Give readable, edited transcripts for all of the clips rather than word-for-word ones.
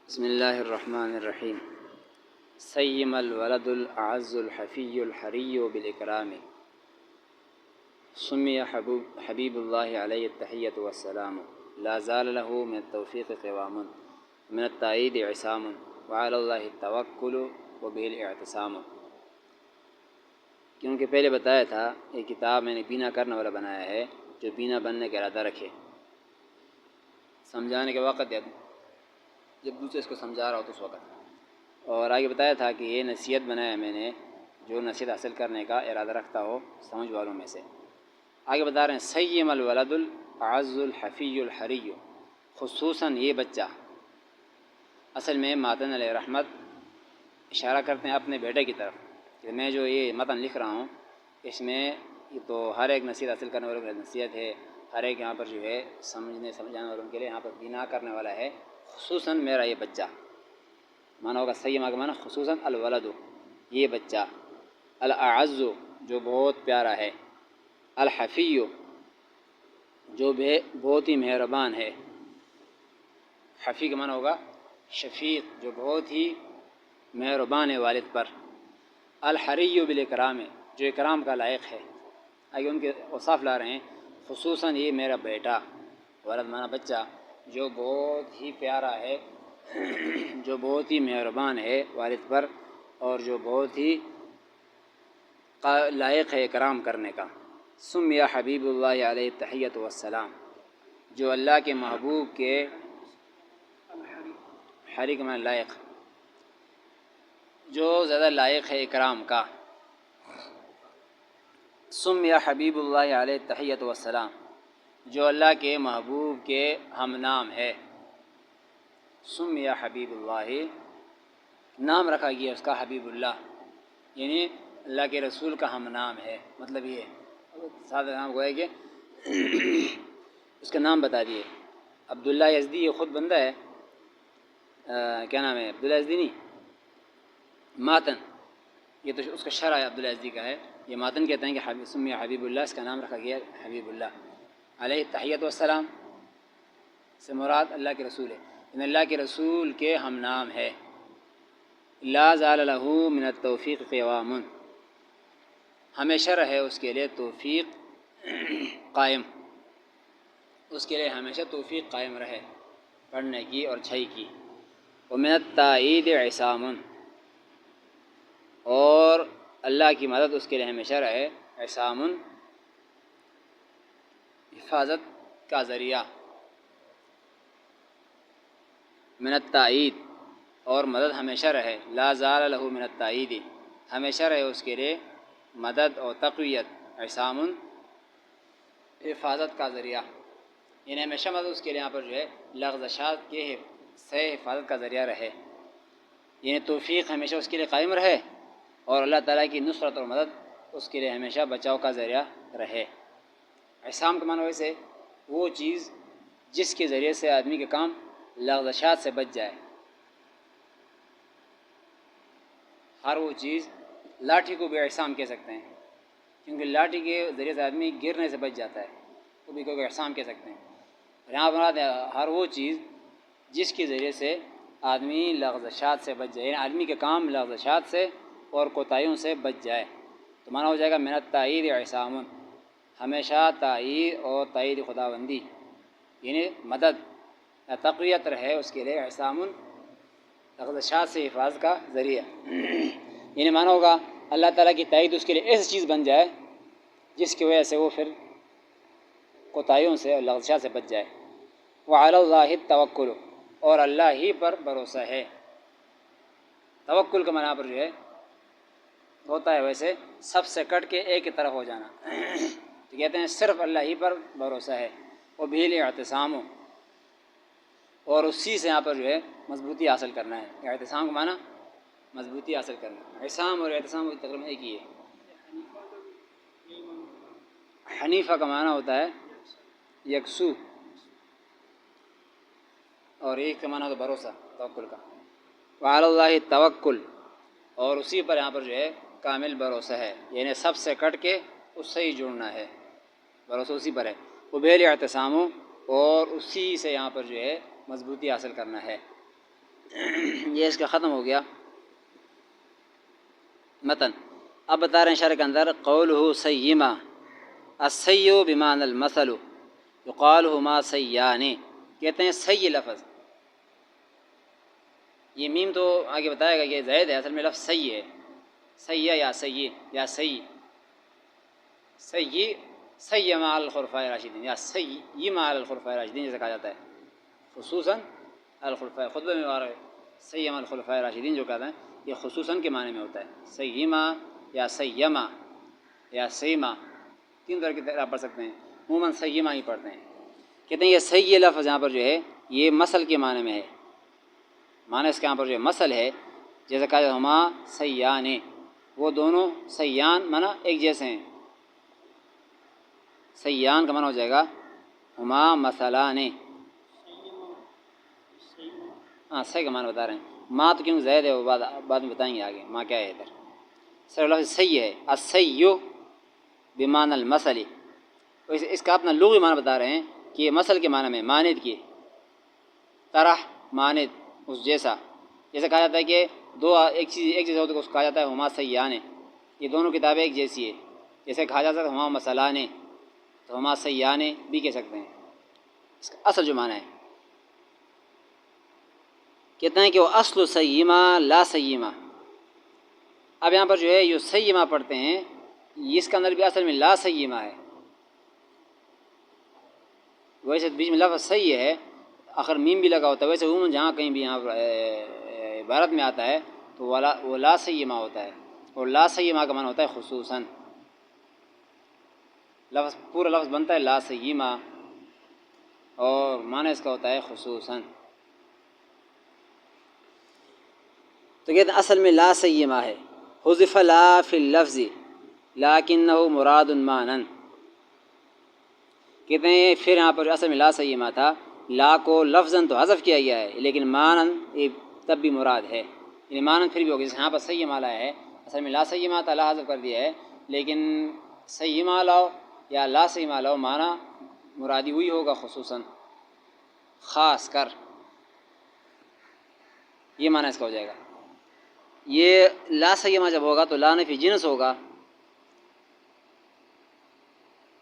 بسم اللہ الرحمن الرحیم سیم الولد الاعز الحفی الحری بالاکرام سمی حبیب اللہ علیہ التحیۃ والسلام لا زال له من التوفیق قوام من التائید عصام وعلی اللہ التوکل وبه الاعتصام۔ کیونکہ پہلے بتایا تھا یہ کتاب میں نے بینا کرنے والا بنایا ہے جو بینا بننے کا ارادہ رکھے، سمجھانے کے وقت جب دوسرے اس کو سمجھا رہا ہو تو اس وقت، اور آگے بتایا تھا کہ یہ نصیحت بنایا میں نے جو نصیحت حاصل کرنے کا ارادہ رکھتا ہو سمجھ والوں میں سے۔ آگے بتا رہے ہیں سیم الولد الاعز الحفی الحری، خصوصاً یہ بچہ، اصل میں ماتن علیہ رحمت اشارہ کرتے ہیں اپنے بیٹے کی طرف کہ میں جو یہ متن لکھ رہا ہوں اس میں تو ہر ایک نصیحت حاصل کرنے والوں کے لیے نصیحت ہے، ہر ایک یہاں پر جو ہے سمجھانے والوں کے لیے یہاں پر بنا کرنے والا ہے، خصوصاً میرا یہ بچہ، مانا ہوگا سیما کا مانا خصوصاً الولد، یہ بچہ، الاعز جو بہت پیارا ہے، الحفی جو بہت ہی مہربان ہے، حفی کا مانا ہوگا شفیق جو بہت ہی مہربان ہے والد پر، الحری بالاکرام جو اکرام کا لائق ہے۔ آگے ان کے اوصاف لا رہے ہیں، خصوصاً یہ میرا بیٹا، ولد مانا بچہ، جو بہت ہی پیارا ہے، جو بہت ہی مہربان ہے والد پر، اور جو بہت ہی لائق ہے اکرام کرنے کا۔ سمی حبیب اللہ علیہ التحیۃ والسلام، جو اللہ کے محبوب کے، حری کے معنی لائق، جو زیادہ لائق ہے اکرام کا۔ سمی حبیب اللہ علیہ التحیۃ والسلام، جو اللہ کے محبوب کے ہم نام ہے۔ سمی حبیب اللہ، نام رکھا گیا اس کا حبیب اللہ، یعنی اللہ کے رسول کا ہم نام ہے، مطلب یہ سادہ نام گویا کہ اس کا نام بتا دیے۔ عبداللہ یزدی یہ خود بندہ ہے، کیا نام ہے، عبداللہ یزدی نہیں، ماتن، یہ تو اس کا شرح عبداللہ یزدی کا ہے، یہ ماتن کہتے ہیں کہ سمی حبیب اللہ، اس کا نام رکھا گیا حبیب اللہ علیہ التحیۃ والسلام، سے مراد اللہ کے رسول ہے، ان اللہ کے رسول کے ہم نام ہے۔ لا زال له من التوفیق قوام، ہمیشہ رہے اس کے لیے توفیق قائم، اس کے لیے ہمیشہ توفیق قائم رہے پڑھنے کی اور اچھائی کی۔ ومن التائید عصام، اور اللہ کی مدد اس کے لیے ہمیشہ رہے، عصام حفاظت کا ذریعہ، من التائید اور مدد ہمیشہ رہے، لا زال له من التائید ہمیشہ رہے اس کے لیے مدد اور تقویت، عصام حفاظت کا ذریعہ، یعنی ہمیشہ مدد اس کے لیے یہاں پر جو ہے لغزشات کے سے حفاظت کا ذریعہ رہے، یعنی توفیق ہمیشہ اس کے لیے قائم رہے، اور اللہ تعالیٰ کی نصرت اور مدد اس کے لیے ہمیشہ بچاؤ کا ذریعہ رہے۔ عصام کا معنی ویسے وہ چیز جس کے ذریعے سے آدمی کے کام لغزشات سے بچ جائے، ہر وہ چیز، لاٹھی کو بھی عصام کہہ سکتے ہیں، کیونکہ لاٹھی کے ذریعے سے آدمی گرنے سے بچ جاتا ہے، وہ بھی کوئی عصام کہہ سکتے ہیں۔ یہاں پر ہر وہ چیز جس کے ذریعے سے آدمی لغزشات سے بچ جائے، یعنی آدمی کے کام لغزشات سے اور کوتاہیوں سے بچ جائے، تو معنی ہو جائے گا من التائید عصام، ہمیشہ تائید اور تائید خداوندی، یعنی مدد یا تقویت رہے اس کے لیے، عصام لغزشات سے حفاظت کا ذریعہ، یعنی معنی ہوگا اللہ تعالیٰ کی تائید اس کے لیے ایسی چیز بن جائے جس کی وجہ سے وہ پھر کوتاہیوں سے اور لغزشات سے بچ جائے۔ وعلی اللہ التوکل، اور اللہ ہی پر بھروسہ ہے۔ توکل کا معنی پر جو ہے ہوتا ہے ویسے سب سے کٹ کے ایک ہی طرف ہو جانا، تو کہتے ہیں صرف اللہ ہی پر بھروسہ ہے، وبہ الاعتصام، اور اسی سے یہاں پر جو ہے مضبوطی حاصل کرنا ہے۔ اعتصام کا معنی مضبوطی حاصل کرنا، عصام اور اعتصام تقریباً ایک ہی ہے۔ حنیفہ کا معنی ہوتا ہے یکسو، اور ایک کا معنی ہوتا ہے بھروسہ، توکل کا۔ وعلی اللہ التوکل، اور اسی پر یہاں پر جو ہے کامل بھروسہ ہے، یعنی سب سے کٹ کے اس سے ہی جڑنا ہے، بھروسہ اسی پر ہے۔ وبہ الاعتصام، اور اسی سے یہاں پر جو ہے مضبوطی حاصل کرنا ہے۔ یہ اس کا ختم ہو گیا متن. اب بتا رہے ہیں شرح کے اندر قولہ سیما السیو بمعنی المثل یقال ہما سیان. کہتے ہیں سی لفظ، یہ میم تو آگے بتائے گا کہ زائد ہے، اصل میں لفظ سی ہے. سیہ یا سی یا سی سی سیما علی الخلفاء راشدین یا سیما علی الخلفاء راشدین جیسے کہا جاتا ہے، خصوصاً الخلفاء. خطبے میں اور سیما الخلفاء راشدین جو کہتے ہیں یہ خصوصاً کے معنی میں ہوتا ہے. سیما یا سیما یا سیما تین طرح کی آپ پڑھ سکتے ہیں، عموماً سیما ہی پڑھتے ہیں. کہتے ہیں یہ سی لفظ یہاں پر جو ہے یہ مثل کے معنی میں ہے. معنی اس کے یہاں پر جو ہے مثل ہے، جیسے کہا جاتا ہے ہما سیان، وہ دونوں سیان معنی ایک جیسے ہیں. سیان کا معنی ہو جائے گا ہما مثلان. ہاں صحیح کا معنی بتا رہے ہیں. ماں تو کیوں زائد ہے وہ بعد میں بتائیں گے آگے ماں کیا ہے ادھر. سر لفظ سی ہے السیو بمعنی المثل. اس کا اپنا لغوی معنی بتا رہے ہیں کہ یہ مثل کے معنی میں مانند کی طرح مانند اس جیسا. جیسے کہا جاتا ہے کہ دو ایک چیز ایک جیسا ہوتا ہے اس کو کہا جاتا ہے ہما سیان. یہ دونوں کتابیں ایک جیسی ہے. جیسے کہا جاتا ہے ہما مثلان تو ہما سیان بھی کہہ سکتے ہیں. اس کا اصل جو معنی ہے کہتے ہیں کہ وہ اصل سیما لا سیما. اب یہاں پر جو ہے یہ سیما پڑھتے ہیں، اس کے اندر بھی اصل میں لا سیما ہے. ویسے بیچ میں لفظ صحیح ہے، آخر میم بھی لگا ہوتا ہے. ویسے عموماً جہاں کہیں بھی یہاں عبارت میں آتا ہے تو وہ لا سیما ہوتا ہے، اور لا سیما کا معنی ہوتا ہے خصوصاً. لفظ پورا لفظ بنتا ہے لا سیما اور معنی اس کا ہوتا ہے خصوصاً. تو کہتے ہیں اصل میں لا سیما ہے. حذف لا فی اللفظ لیکنہ مراد معنی. کہتے ہیں پھر یہاں پر اصل میں لا سیما تھا، لا کو لفظاً تو حذف کیا گیا ہے لیکن معنی تب بھی مراد ہے. یعنی معنی پھر بھی ہوگا. جیسے یہاں پر سیما لایا ہے، اصل میں لا سیما تھا، لا حذف کر دیا ہے، لیکن سیما لاؤ یا لا سیما لاؤ معنی مرادی ہوئی ہوگا خصوصاً خاص کر. یہ معنی اس کا ہو جائے گا. یہ لا سیما جب ہوگا تو لا نفی جنس ہوگا،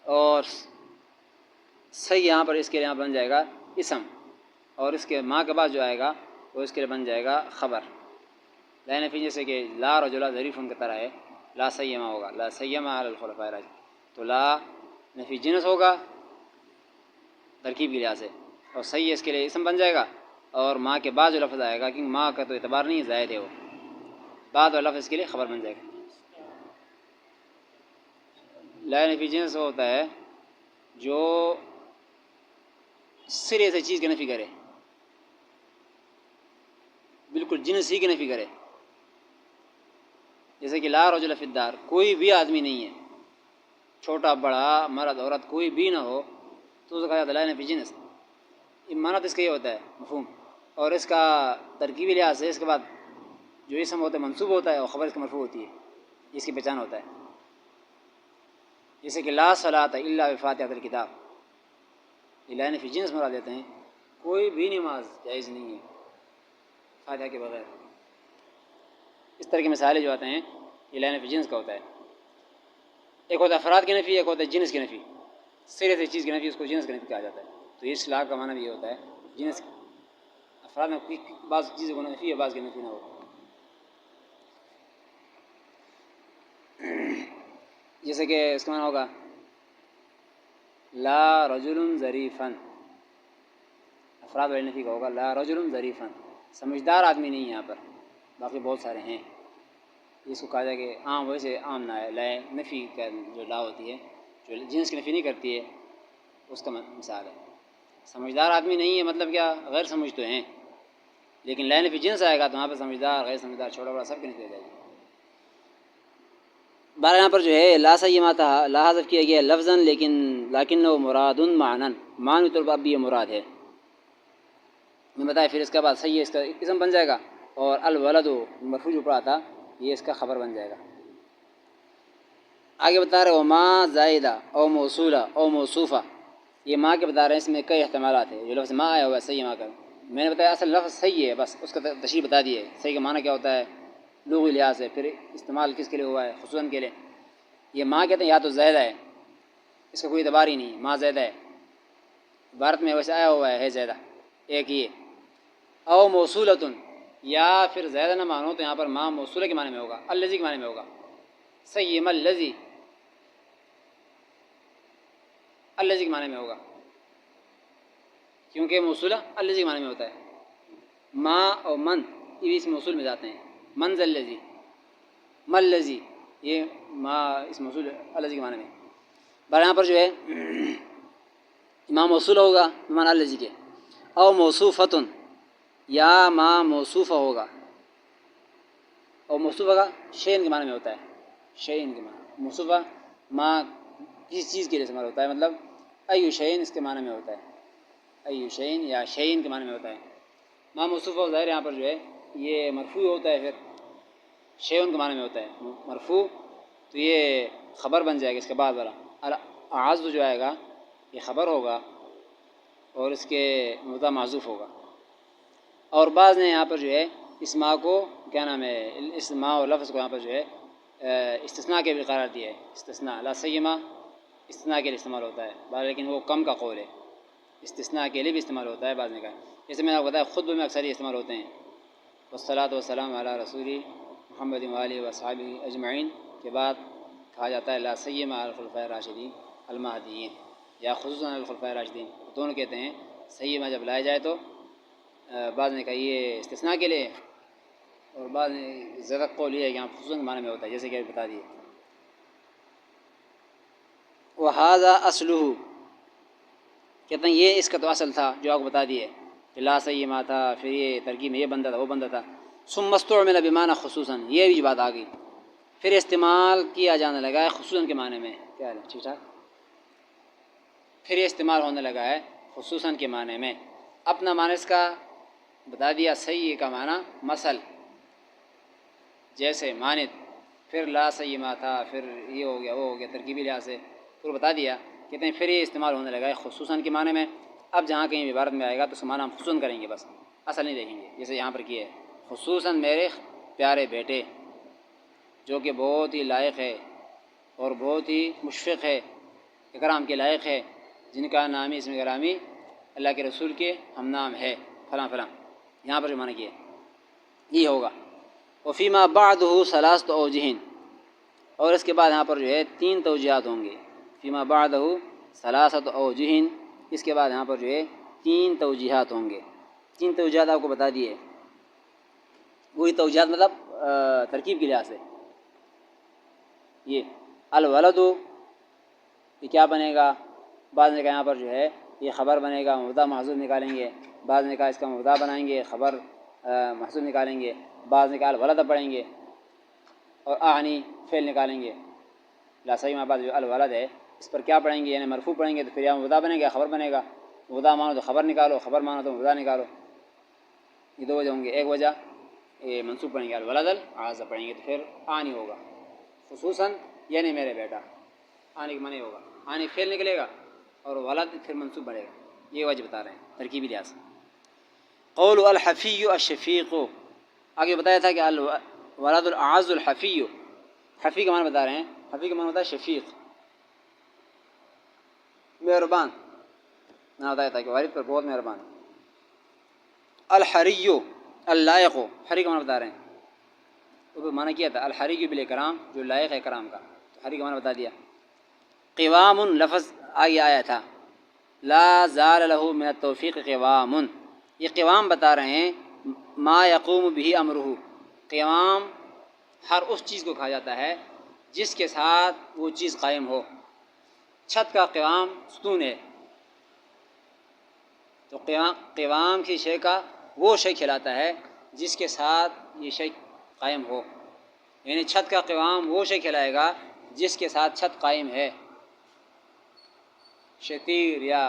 اور صحیح یہاں پر اس کے لیے بن جائے گا اسم، اور اس کے ماں کے بعد جو آئے گا وہ اس کے لیے بن جائے گا خبر. لا نفی جیسے کہ لا رجل ظریف کی طرح ہے، لا سیما ہوگا لا سیما علی الخلفاء الراشدین. تو لا نفی جنس ہوگا ترکیب کے لحاظ سے، اور صحیح اس کے لیے اسم بن جائے گا. اور ماں کے بعد جو لفظ آئے گا کیونکہ ماں کا تو اعتبار نہیں زائد ہے، وہ بعد والا لفظ اس کے لیے خبر بن جائے گا. لا نفی جنس ہوتا ہے جو سرے سے چیز کی نفی کرے، بالکل جنس ہی کی نفی کرے. جیسے کہ لا رجل فی الدار، کوئی بھی آدمی نہیں ہے، چھوٹا بڑا مرد عورت کوئی بھی نہ ہو، تو اسے کہا جاتا ہے لا نفی جنس. معنی تو اس کا یہ ہوتا ہے مفہوم. اور اس کا ترکیبی لحاظ سے اس کے بعد جو اسم ہوتا ہے منصوب ہوتا ہے اور خبر اس کی مرفوع ہوتی ہے، اس کی پہچان ہوتا ہے. جیسے کہ لا صلاۃ الا بفاتحۃ الکتاب، یہ لا نفی جنس مراد دیتے ہیں، کوئی بھی نماز جائز نہیں ہے فاتحہ کے بغیر. اس طرح کی مثالیں جو آتے ہیں یہ لا نفی جنس کا ہوتا ہے. ایک ہوتا ہے افراد کی نفی، ایک ہوتا ہے جنس کی نفی. سرے سے چیز کی نفی اس کو جنس کی نفی کہا جاتا ہے. تو اس لا کا معنی بھی یہ ہوتا ہے جنس. افراد میں بعض چیزوں کو نفی ہے بعض کی نفی نہ ہو. جیسے کہ اس کا معنی ہوگا لا رجل ظریفاً، افراد والی نفی کا ہوگا لا رجل ظریفاً، سمجھدار آدمی نہیں یہاں پر، باقی بہت سارے ہیں. اس کو کہا جائے کہ عام ویسے عام نہ ہے. لا نفی کا جو لا ہوتی ہے جو جنس کی نفی نہیں کرتی ہے اس کا مثال ہے. سمجھدار آدمی نہیں ہے مطلب کیا، غیر سمجھ تو ہیں، لیکن لا نفی جنس آئے گا تو وہاں پہ سمجھدار غیر سمجھدار چھوٹا بڑا سب کی نفی ہو جائے گی. بارہ یہاں پر جو ہے لا سیما تھا، لا حذف کیا گیا لفظاً لیکن وہ مراد معنی، معنی طور پر اب بھی یہ مراد ہے. میں بتایا پھر اس کے بعد صحیح اس کا اسم بن جائے گا، اور الولد مرفوع جو پڑا تھا یہ اس کا خبر بن جائے گا. آگے بتا رہے ہو ما زائدہ او موصولہ او موصوفہ. یہ ماں کے بتا رہے ہیں، اس میں کئی احتمالات ہیں. جو لفظ ماں آیا ہوا ہے صحیح ماں کا میں نے بتایا اصل لفظ صحیح ہے، بس اس کا تشریح بتا دی ہے صحیح کا معنی کیا ہوتا ہے لغوی لحاظ سے، پھر استعمال کس کے لیے ہوا ہے خصوصاً کے لیے۔ یہ ماں کہتے ہیں یا تو زیادہ ہے، اس کا کوئی اعتبار ہی نہیں، ماں زیادہ ہے، عبارت میں ویسے آیا ہوا ہے زیادہ ایک ہی ہے۔ او موصولتن، یا پھر زیادہ نہ مانو تو یہاں پر ماں موصولہ کے معنی میں ہوگا، الذی کے معنی میں ہوگا، سیم الذی، الذی کے معنی میں ہوگا، کیونکہ موصولہ الذی کے معنی میں ہوتا ہے۔ ماں اور من یہ بھی اس موصول میں جاتے ہیں، من ذا الذی، ما الذی، یہ ماں اس موصول الذی کے معنی میں۔ پر یہاں پر جو ہے ماں موصولہ ہوگا بمعنی الذی کے، او موصوفتن، یا ماں موصوفہ ہوگا، اور موصوفہ کا شین کے معنی میں ہوتا ہے، شین کے معنی موصوفہ ماں کسی چیز کے لیے استعمال ہوتا ہے، مطلب ایو شین اس کے معنی میں ہوتا ہے، ایو شین یا شین کے معنی میں ہوتا ہے۔ ماں موصوفہ ظاہر یہاں پر جو ہے یہ مرفوع ہوتا ہے، پھر شیون کے معنی میں ہوتا ہے مرفوع، تو یہ خبر بن جائے گا اس کے بعد والا اعز جو آئے گا یہ خبر ہوگا اور اس کے مبتدا محذوف ہوگا۔ اور بعض نے یہاں پر جو ہے اس ماں کو کیا نام ہے، اس ماں اور لفظ کو یہاں پر جو ہے استثناء کے بھی قرار دیا ہے، استثناء لا سیما استثناء کے لیے استعمال ہوتا ہے بعض، لیکن وہ کم کا قول ہے، استثناء کے لیے بھی استعمال ہوتا ہے بعض نے کہا، جیسے میں نے آپ کو بتایا خطبہ میں اکثر یہ استعمال ہوتے ہیں، والصلاۃ والسلام علی رسول محمد وآلہ وصحبہ اجمعین کے بعد کہا جاتا ہے لا سیما علی الخلفاء الراشدین المہدیین، یا خصوصاً علی الخلفاء الراشدین، دونوں کہتے ہیں سیما جب لائے جائے تو بعض نے کہا یہ استثناء کے لیے، اور بعض نے زیادہ قول یہ ہے کہ یہاں خصوصاً کے معنی میں ہوتا ہے، جیسے کہ بتا دیے۔ وہذا اصلہ، کہتے ہیں یہ اس کا تو اصل تھا جو آپ کو بتا دیے کہ لا سیما تھا، پھر یہ ترکیب میں یہ بندہ تھا وہ بندہ تھا، ثم استعمل بمعنی خصوصاً، یہ بھی بات آ گئی، پھر استعمال کیا جانے لگا ہے خصوصاً کے معنی میں، کیا ہے ٹھیک ٹھاک، پھر یہ استعمال ہونے لگا ہے خصوصاً کے معنی میں۔ اپنا معنی اس کا بتا دیا، صحیح کا معنی مثل، جیسے مانت، پھر لا سیما تھا، پھر یہ ہو گیا وہ ہو گیا ترکیبی لحاظ سے، پھر بتا دیا، کہتے ہیں پھر یہ استعمال ہونے لگا ہے خصوصاً کے معنی میں۔ اب جہاں کہیں عبارت میں آئے گا تو اس کا معنی ہم خصوصاً کریں گے، بس اصل نہیں دیکھیں گے، جیسے یہاں پر کیا ہے خصوصاً میرے پیارے بیٹے، جو کہ بہت ہی لائق ہے اور بہت ہی مشفق ہے، اکرام کے لائق ہے، جن کا نامی اسم گرامی اللہ کے رسول کے ہم نام ہے فلاں فلاں، یہاں پر جو معنی کیا یہ ہوگا۔ وفیما بعدہ ثلاثۃ اوجہ، اور اس کے بعد یہاں پر جو ہے 3 توجیہات ہوں گے، فیما بعدہ ثلاثۃ اوجہ، اس کے بعد یہاں پر جو ہے 3 توجیہات ہوں گے، 3 توجیہات آپ کو بتا دیے، وہی توجیہات مطلب ترکیب کے لحاظ سے، یہ الولد یہ کیا بنے گا، بعض نے کہا یہاں پر جو ہے یہ خبر بنے گا، مبتدا محذوف نکالیں گے، بعض نے کہا اس کا مبتدا بنائیں گے خبر محذوف نکالیں گے، بعض نے کہا الولد پڑھیں گے اور اعنی فعل نکالیں گے، لا سیما بعد جو الولد ہے اس پر کیا پڑھیں گے، یعنی مرفوع پڑھیں گے تو پھر یہاں مبتدا بنے گا خبر بنے گا، مبتدا مانو تو خبر نکالو، خبر مانو تو مبتدا نکالو، یہ 2 وجہ ہوں گے، ایک وجہ یہ منصوب پڑھیں گے الولد الاعز پڑھیں گے تو پھر آنی ہوگا، خصوصاً یعنی میرے بیٹا، آنے کے معنی ہوگا، آنے فعل نکلے گا اور ولد پھر منصوب بڑھے گا، یہ وجہ بتا رہے ہیں ترکیبی لحاظ سے۔ قول الحفی الشفیق، آگے بتایا تھا کہ الولد الاعز الحفی، حفی کا معنی بتا رہے ہیں، حفی کا معنی ہوتا ہے شفیق، مہربان، میں بتایا تھا کہ والد پر بہت مہربان۔ الحری اللائق، حری کا معنی بتا رہے ہیں، وہ معنی کیا تھا الحری بالاکرام، جو لائق ہے کرام کا، تو حری کا معنی بتا دیا۔ قوام لفظ آگے آیا تھا، لا زال له من التوفیق قوام، یہ قوام بتا رہے ہیں ما یقوم به امرہ، قوام ہر اس چیز کو کہا جاتا ہے جس کے ساتھ وہ چیز قائم ہو، چھت کا قوام ستون ہے، تو قوام کی شے کا وہ شے کھلاتا ہے جس کے ساتھ یہ شے قائم ہو، یعنی چھت کا قوام وہ شے کھلائے گا جس کے ساتھ چھت قائم ہے، شتیر یا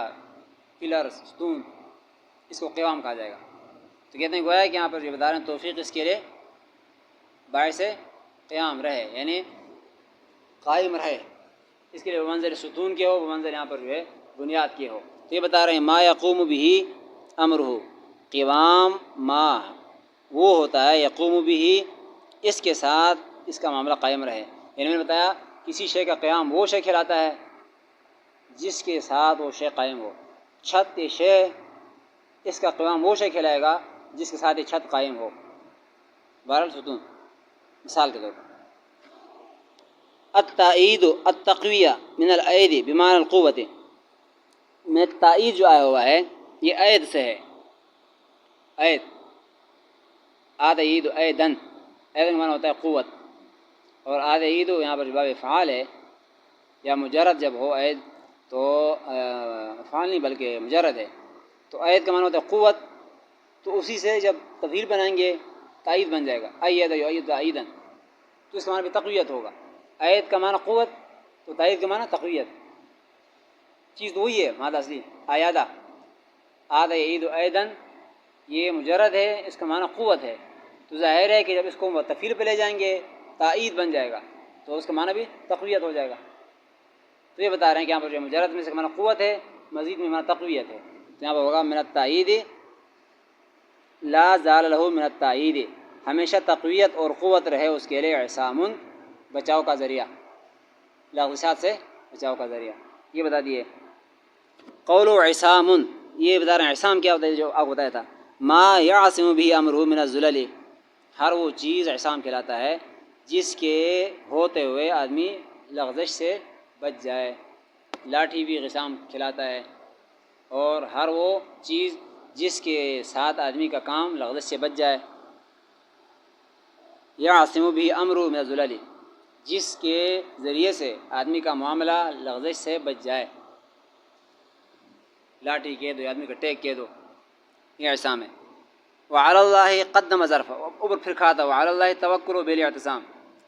پلر ستون، اس کو قوام کہا جائے گا۔ تو کہتے ہیں گویا کہ یہاں پر یہ بتا رہے ہیں توفیق اس کے لیے باعث قیام رہے، یعنی قائم رہے، اس کے لیے بمنزل ستون کے ہو، بمنزل یہاں پر جو ہے بنیاد کے ہو، تو یہ بتا رہے ہیں ما یقوم به امرہ، قوام ما وہ ہوتا ہے یقوم بھی اس کے ساتھ اس کا معاملہ قائم رہے. یعنی میں نے بتایا کسی شے کا قیام وہ شے کھلاتا ہے جس کے ساتھ وہ شے قائم ہو. چھت یہ شے اس کا قیام وہ شے کھلائے گا جس کے ساتھ یہ چھت قائم ہو. بہرحال ستون مثال کے طور پر التائید التقویہ من العید بمعنی القوت میں تائید جو آیا ہوا ہے یہ عید سے ہے. عید عید ایدن ایدن کا معنی ہوتا ہے قوت اور عید یہاں پر باب فعال ہے یا مجرد جب ہو عید تو فعال نہیں بلکہ مجرد ہے تو عید کا معنی ہوتا ہے قوت. تو اسی سے جب تفضیل بنائیں گے تائید بن جائے گا اید یؤید ایدن تو اس کا معنی بھی تقویت ہوگا. عید کا معنی قوت تو تائید کا معنی تقویت. چیز تو وہی ہے مادہ اصلی ایادہ آد عید ایدن یہ مجرد ہے اس کا معنی قوت ہے. تو ظاہر ہے کہ جب اس کو تفعیل پہ لے جائیں گے تائید بن جائے گا تو اس کا معنی بھی تقویت ہو جائے گا. تو یہ بتا رہے ہیں کہ یہاں پر جو مجرد میں سے معنی قوت ہے مزید میں معنی تقویت ہے. تو یہاں پر ہوگا من التائید لا زال له من التائید ہمیشہ تقویت اور قوت رہے اس کے لیے عصام بچاؤ کا ذریعہ لغزشات سے بچاؤ کا ذریعہ. یہ بتا دیے. قول عصام یہ بتا رہے ہیں عصام کیا ہوتا ہے جو آپ بتایا تھا ما یعصم به امره من الزلل ہر وہ چیز عصام کہلاتا ہے جس کے ہوتے ہوئے آدمی لغزش سے بچ جائے. لاٹھی بھی عصام کھلاتا ہے اور ہر وہ چیز جس کے ساتھ آدمی کا کام لغزش سے بچ جائے. یعصم به امره من الزلل جس کے ذریعے سے آدمی کا معاملہ لغزش سے بچ جائے. لاٹھی کہہ دو آدمی کا ٹیک کہہ دو یہ عصام ہے. وعلی اللہ قدم ظرف اوپر پھر کھا تھا وعلی اللہ توکل بالاعتصام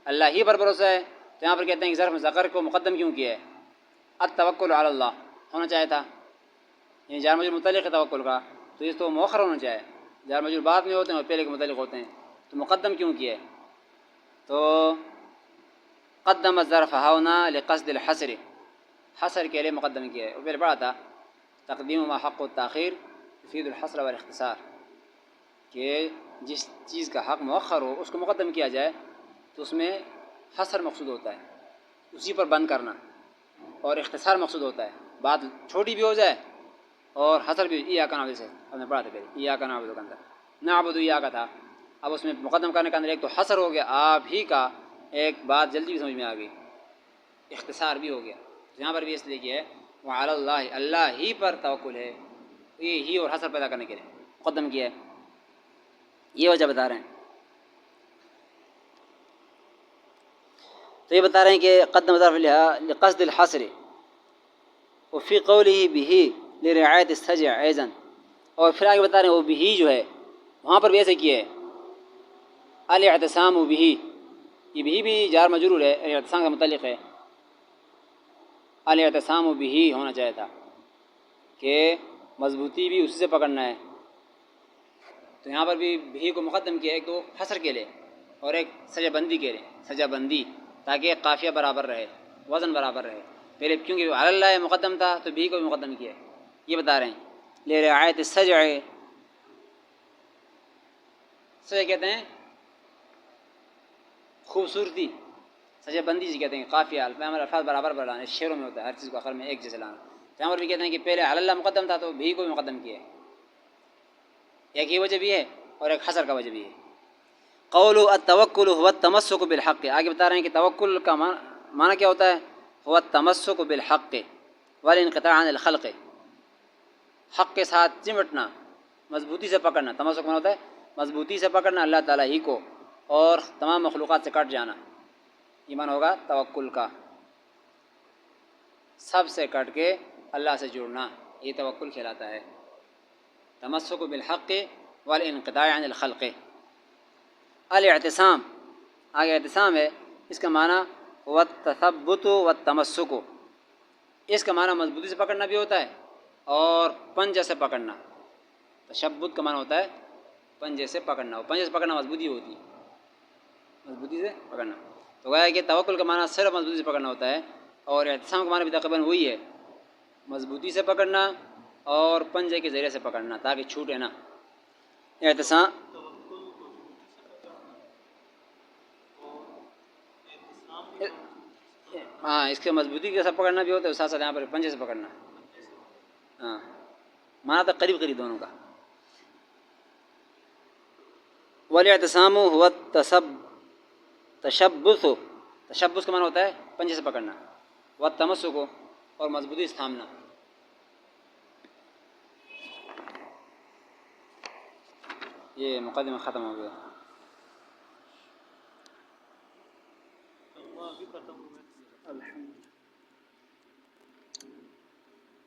اللہ ہی پر بھروسہ ہے. تو یہاں پر کہتے ہیں کہ ظرف ذکر کو مقدم کیوں کیا ہے؟ التوکل علی اللہ ہونا چاہیے تھا یعنی جار مجرور متعلق ہے توکل کا تو اس تو مؤخر ہونا چاہیے. جار مجرور بعد میں ہوتے ہیں اور پہلے کے متعلق ہوتے ہیں تو مقدم کیوں کیا ہے؟ تو قدم الظرف ہونا لقصد الحصر حصر کے لیے مقدم کیا ہے. وہ پہلے پڑھا تھا تقدیم ما حق التاخیر یفید الحصر والاختصار کہ جس چیز کا حق مؤخر ہو اس کو مقدم کیا جائے تو اس میں حصر مقصود ہوتا ہے اسی پر بند کرنا اور اختصار مقصود ہوتا ہے بات چھوٹی بھی ہو جائے اور حصر بھی. ایاک نعبد سے ہم نے پڑھا تھا پہلے ایاک نعبد کے اندر نعبد ایاک تھا اب اس میں مقدم کرنے کے اندر ایک تو حصر ہو گیا آپ ہی کا ایک بات جلدی بھی سمجھ میں آ گئی اختصار بھی ہو گیا. یہاں پر بھی اس لیے کہ ہے وعلی اللہ اللہ ہی پر توکل ہے یہ ہی اور حصر پیدا کرنے کے لیے مقدم کیا ہے. یہ وجہ بتا رہے ہیں. تو یہ بتا رہے ہیں کہ قدم ظرف لقصد الحصر وفی قوله به لرعایت السجع ایضا اور پھر آگے بتا رہے ہیں وہ بھی جو ہے وہاں پر بھی ایسے کیا ہے الاعتصام به یہ بھی جار مجرور ہے اعتصام کا متعلق ہے. الاعتصام به ہونا چاہیے تھا کہ مضبوطی بھی اسی سے پکڑنا ہے. تو یہاں پر بھی بھی کو مقدم کیا ایک تو حصر کے لیے اور ایک سجا بندی کے لیے سجا بندی تاکہ قافیہ برابر رہے وزن برابر رہے. پہلے کیونکہ علی اللہ مقدم تھا تو بھی کو بھی مقدم کیا یہ بتا رہے ہیں. لے رعایت السجع سجا کہتے ہیں خوبصورتی سجا بندی سے کہتے ہیں قافیہ الفاظ برابر بڑھانا شعروں میں ہوتا ہے ہر چیز کو آخر میں ایک جیسے لانا. یہاں پر بھی کہتے ہیں کہ پہلے علی اللہ مقدم تھا تو بھی کو بھی مقدم کیا ایک یہ وجہ بھی ہے اور ایک حصر کا وجہ بھی ہے. قول التوکل هو التمسک بالحق آگے بتا رہے ہیں کہ توکل کا معنی کیا ہوتا ہے هو التمسک بالحق والانقطاع عن الخلق حق کے ساتھ چمٹنا مضبوطی سے پکڑنا. تمسک معنی ہوتا ہے مضبوطی سے پکڑنا اللہ تعالیٰ ہی کو اور تمام مخلوقات سے کٹ جانا. ایمان ہوگا توکل کا سب سے کٹ کے اللہ سے جڑنا یہ توکل کہلاتا ہے. تمسک بالحق والانقطاع عن الخلق. الاعتصام آگے اعتصام ہے اس کا معنی والتثبت والتمسک اس کا معنی مضبوطی سے پکڑنا بھی ہوتا ہے اور پنجے سے پکڑنا. تشبت کا معنی ہوتا ہے پنجے سے پکڑنا پنجے سے پکڑنا مضبوطی ہوتی ہے مضبوطی سے پکڑنا. تو گویا کہ توکل کا معنی صرف مضبوطی سے پکڑنا ہوتا ہے اور اعتصام کا معنی بھی تقریباً وہی ہے مضبوطی سے پکڑنا اور پنجے کے ذریعے سے پکڑنا تاکہ چھوٹے نہ. اعتصام، ہاں اس کے مضبوطی کے ساتھ پکڑنا بھی ہوتا ہے، ساتھ ساتھ یہاں پر پنجے سے پکڑنا. ہاں مانا تھا قریب قریب دونوں کا. والاعتصام هو تشبث، تشبث کا معنی ہوتا ہے پنجے سے پکڑنا، والتمسک اور مضبوطی سے تھامنا. یہ مقدمہ ختم ہو گیا.